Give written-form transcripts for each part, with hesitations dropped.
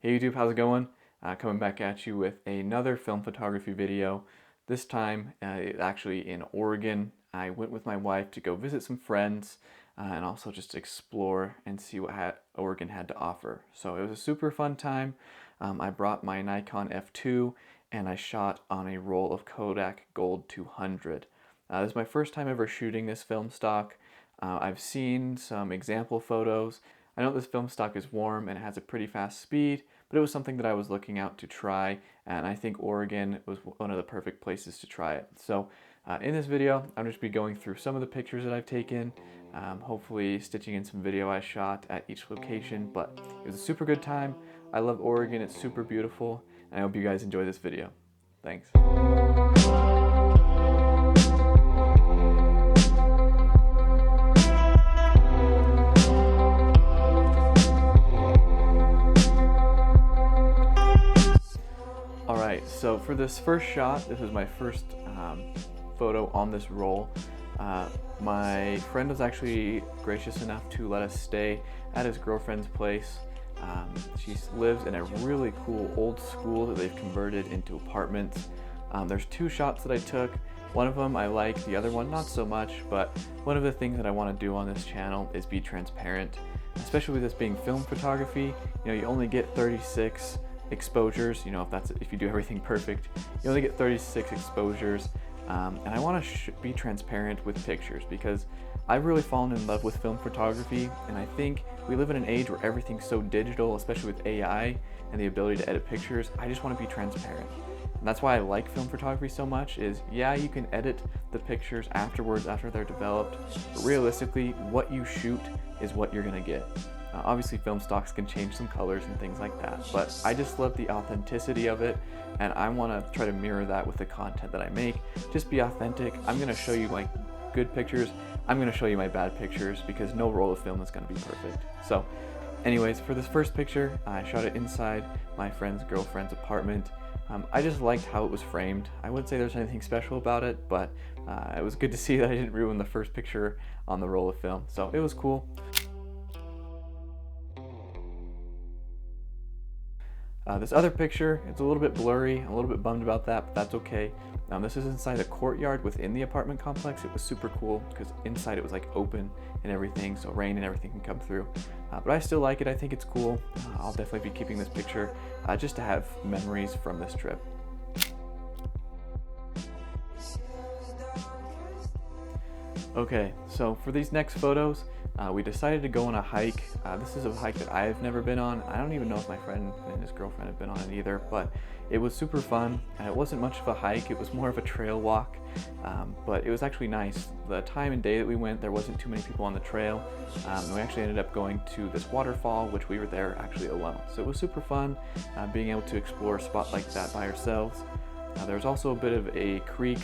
Hey YouTube, how's it going? Coming back at you with another film photography video. This time, actually in Oregon. I went with my wife to go visit some friends and also just explore and see what Oregon had to offer. So it was a super fun time. I brought my Nikon F2 and I shot on a roll of Kodak Gold 200. This is my first time ever shooting this film stock. I've seen some example photos. I know this film stock is warm and it has a pretty fast speed, but it was something that I was looking out to try, and I think Oregon was one of the perfect places to try it. So in this video, I'm just be going through some of the pictures that I've taken, hopefully stitching in some video I shot at each location, but it was a super good time. I love Oregon, it's super beautiful, and I hope you guys enjoy this video. Thanks. Alright, so for this first shot, this is my first photo on this roll. My friend was actually gracious enough to let us stay at his girlfriend's place. She lives in a really cool old school that they've converted into apartments. There's two shots that I took. One of them I like, the other one not so much, but one of the things that I want to do on this channel is be transparent, especially with this being film photography. You know, you only get 36 exposures, you know, if you do everything perfect, you only get 36 exposures, and I want to be transparent with pictures because I've really fallen in love with film photography, and I think we live in an age where everything's so digital, especially with AI and the ability to edit pictures. I just want to be transparent, and that's why I like film photography so much. Is yeah, you can edit the pictures afterwards after they're developed, but realistically what you shoot is what you're gonna get. Obviously film stocks can change some colors and things like that, but I just love the authenticity of it, and I want to try to mirror that with the content that I make. Just be authentic. I'm going to show you my good pictures, I'm going to show you my bad pictures, because no roll of film is going to be perfect. So anyways, for this first picture, I shot it inside my friend's girlfriend's apartment. I just liked how it was framed. I wouldn't say there's anything special about it, but it was good to see that I didn't ruin the first picture on the roll of film, so it was cool. This other picture, it's a little bit blurry, a little bit bummed about that, but that's okay. This is inside a courtyard within the apartment complex. It was super cool because inside it was like open and everything, so rain and everything can come through. But I still like it, I think it's cool. I'll definitely be keeping this picture just to have memories from this trip. Okay, so for these next photos, we decided to go on a hike. This is a hike that I've never been on. I don't even know if my friend and his girlfriend have been on it either, but it was super fun. It wasn't much of a hike, it was more of a trail walk, but it was actually nice. The time and day that we went, there wasn't too many people on the trail. We actually ended up going to this waterfall, which we were there actually alone. So it was super fun being able to explore a spot like that by ourselves. There was also a bit of a creek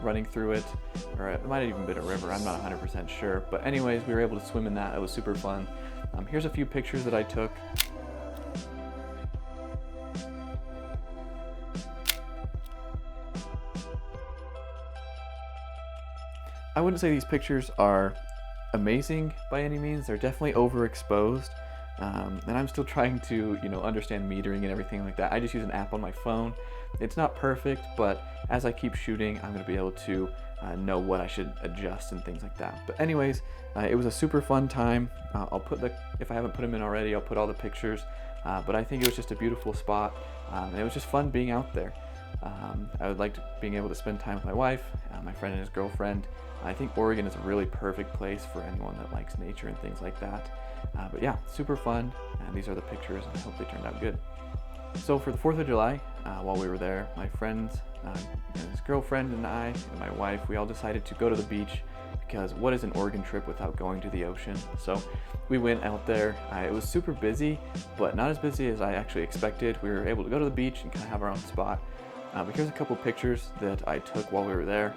running through it, or it might have even been a river, I'm not 100% sure, but anyways, we were able to swim in that. It was super fun. Here's a few pictures that I took. I wouldn't say these pictures are amazing by any means. They're definitely overexposed, and I'm still trying to, you know, understand metering and everything like that. I just use an app on my phone. It's not perfect, but as I keep shooting, I'm going to be able to know what I should adjust and things like that. But anyways, it was a super fun time. I'll put if I haven't put them in already, I'll put all the pictures. But I think it was just a beautiful spot, and it was just fun being out there. I would like being able to spend time with my wife, my friend and his girlfriend. I think Oregon is a really perfect place for anyone that likes nature and things like that. But yeah, super fun, and these are the pictures, and I hope they turned out good. So for the 4th of July, while we were there, my friends, his girlfriend and I, and my wife, we all decided to go to the beach, because what is an Oregon trip without going to the ocean? So we went out there. It was super busy, but not as busy as I actually expected. We were able to go to the beach and kind of have our own spot. But here's a couple pictures that I took while we were there.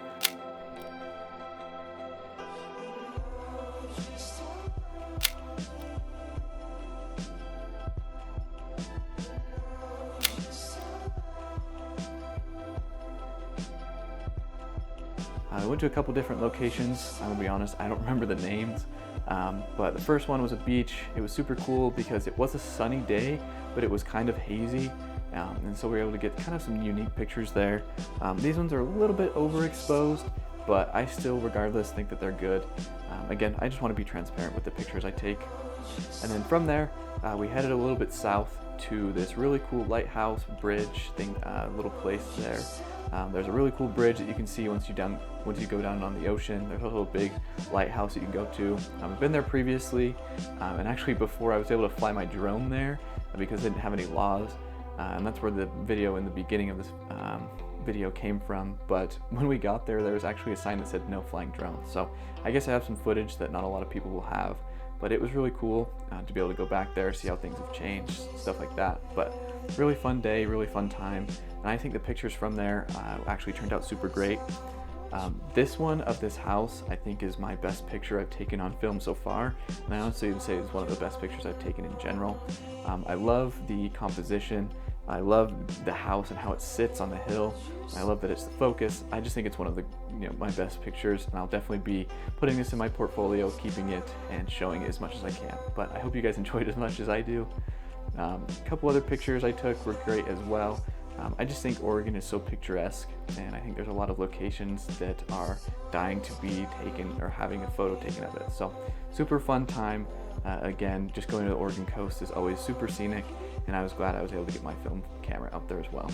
I went to a couple different locations. I will be honest, I don't remember the names, But the first one was a beach. It was super cool because it was a sunny day, but it was kind of hazy. And so we were able to get kind of some unique pictures there. These ones are a little bit overexposed, but I still, regardless, think that they're good. Again, I just want to be transparent with the pictures I take. And then from there, we headed a little bit south to this really cool lighthouse bridge thing, little place there. There's a really cool bridge that you can see once you go down on the ocean. There's a little big lighthouse that you can go to. I've been there previously, and actually before I was able to fly my drone there because they didn't have any laws. And that's where the video in the beginning of this video came from. But when we got there, there was actually a sign that said no flying drones. So I guess I have some footage that not a lot of people will have. But it was really cool to be able to go back there, see how things have changed, stuff like that. But really fun day, really fun time. And I think the pictures from there actually turned out super great. This one of this house, I think, is my best picture I've taken on film so far. And I honestly would say it's one of the best pictures I've taken in general. I love the composition. I love the house and how it sits on the hill. I love that it's the focus. I just think it's one of the my best pictures, and I'll definitely be putting this in my portfolio, keeping it and showing it as much as I can. But I hope you guys enjoyed it as much as I do. A couple other pictures I took were great as well. I just think Oregon is so picturesque, and I think there's a lot of locations that are dying to be taken or having a photo taken of it. So super fun time. Again, just going to the Oregon coast is always super scenic, and I was glad I was able to get my film camera up there as well.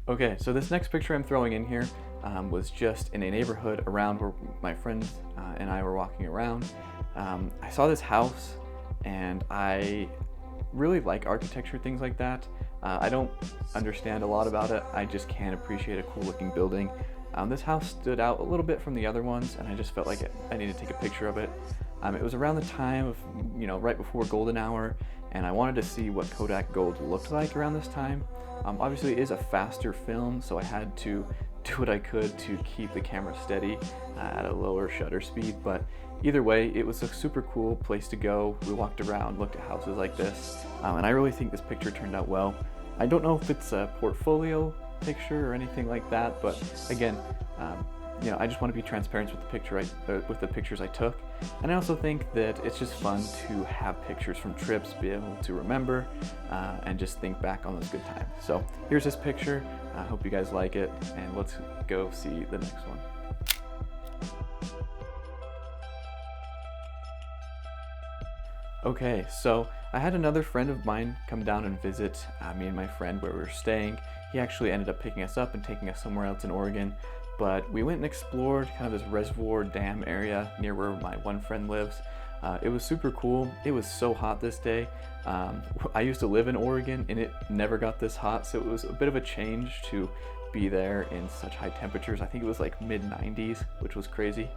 Okay, so this next picture I'm throwing in here was just in a neighborhood around where my friends and I were walking around. I saw this house, and I really like architecture, things like that. I don't understand a lot about it. I just can appreciate a cool looking building. This house stood out a little bit from the other ones, and I just felt like I needed to take a picture of it. It was around the time of, right before golden hour, and I wanted to see what Kodak Gold looked like around this time. Obviously it is a faster film, so I had to do what I could to keep the camera steady at a lower shutter speed, but either way, it was a super cool place to go. We walked around, looked at houses like this, and I really think this picture turned out well. I don't know if it's a portfolio picture or anything like that, but again, I just want to be transparent with the pictures I took, and I also think that it's just fun to have pictures from trips, be able to remember, and just think back on those good times. So here's this picture. I hope you guys like it, and let's go see the next one. Okay, so I had another friend of mine come down and visit me and my friend where we were staying. He actually ended up picking us up and taking us somewhere else in Oregon. But we went and explored kind of this reservoir dam area near where my one friend lives. It was super cool. It was so hot this day. I used to live in Oregon, and it never got this hot, so it was a bit of a change to be there in such high temperatures. I think it was like mid-90s, which was crazy.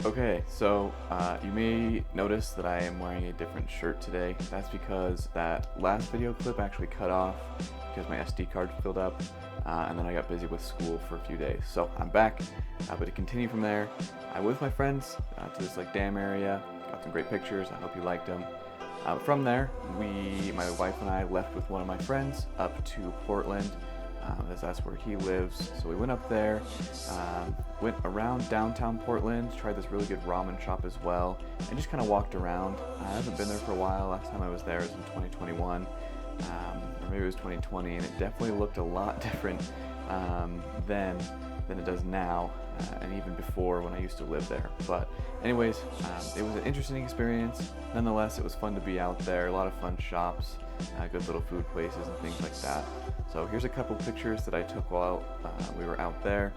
Okay, so you may notice that I am wearing a different shirt today. That's because that last video clip actually cut off because my SD card filled up, and then I got busy with school for a few days. So I'm back, but to continue from there, I went with my friends to this dam area, got some great pictures. I hope you liked them. From there, my wife and I left with one of my friends up to Portland. That's where he lives. So we went up there, went around downtown Portland, tried this really good ramen shop as well, and just kind of walked around. I haven't been there for a while. Last time I was there was in 2021, or maybe it was 2020, and it definitely looked a lot different then than it does now. and even before when I used to live there. But anyways, it was an interesting experience. Nonetheless, it was fun to be out there, a lot of fun shops, good little food places and things like that. So here's a couple pictures that I took while we were out there.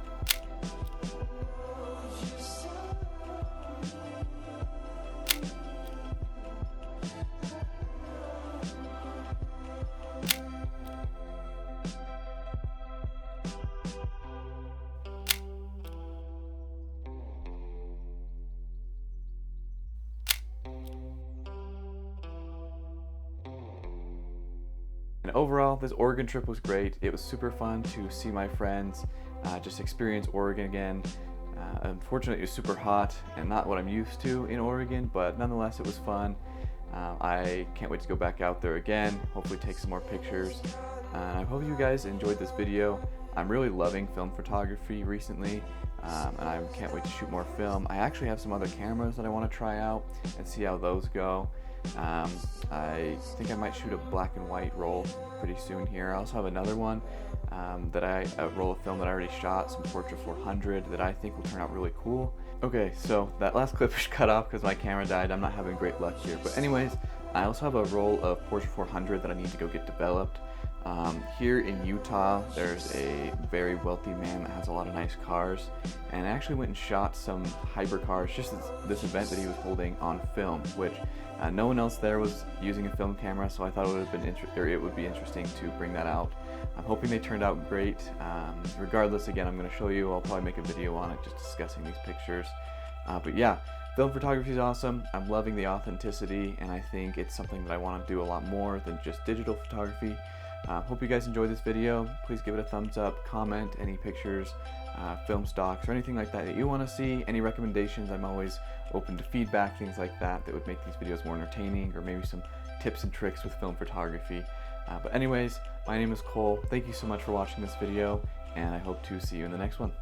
And overall, this Oregon trip was great. It was super fun to see my friends, just experience Oregon again. Unfortunately, it was super hot and not what I'm used to in Oregon, but nonetheless, it was fun. I can't wait to go back out there again, hopefully take some more pictures. I hope you guys enjoyed this video. I'm really loving film photography recently, and I can't wait to shoot more film. I actually have some other cameras that I want to try out and see how those go. I think I might shoot a black and white roll pretty soon here. I also have another one a roll of film that I already shot, some Portra 400 that I think will turn out really cool. Okay, so that last clip is cut off because my camera died. I'm not having great luck here. But anyways, I also have a roll of Portra 400 that I need to go get developed. Here in Utah, there's a very wealthy man that has a lot of nice cars, and I actually went and shot some hypercars, just this event that he was holding on film, which no one else there was using a film camera, so I thought it would be interesting to bring that out. I'm hoping they turned out great. Regardless, again, I'm going to show you. I'll probably make a video on it, just discussing these pictures. But yeah, film photography is awesome. I'm loving the authenticity, and I think it's something that I want to do a lot more than just digital photography. Hope you guys enjoyed this video. Please give it a thumbs up, comment any pictures, film stocks, or anything like that you want to see. Any recommendations, I'm always open to feedback, things like that would make these videos more entertaining, or maybe some tips and tricks with film photography. But anyways, my name is Cole. Thank you so much for watching this video, and I hope to see you in the next one.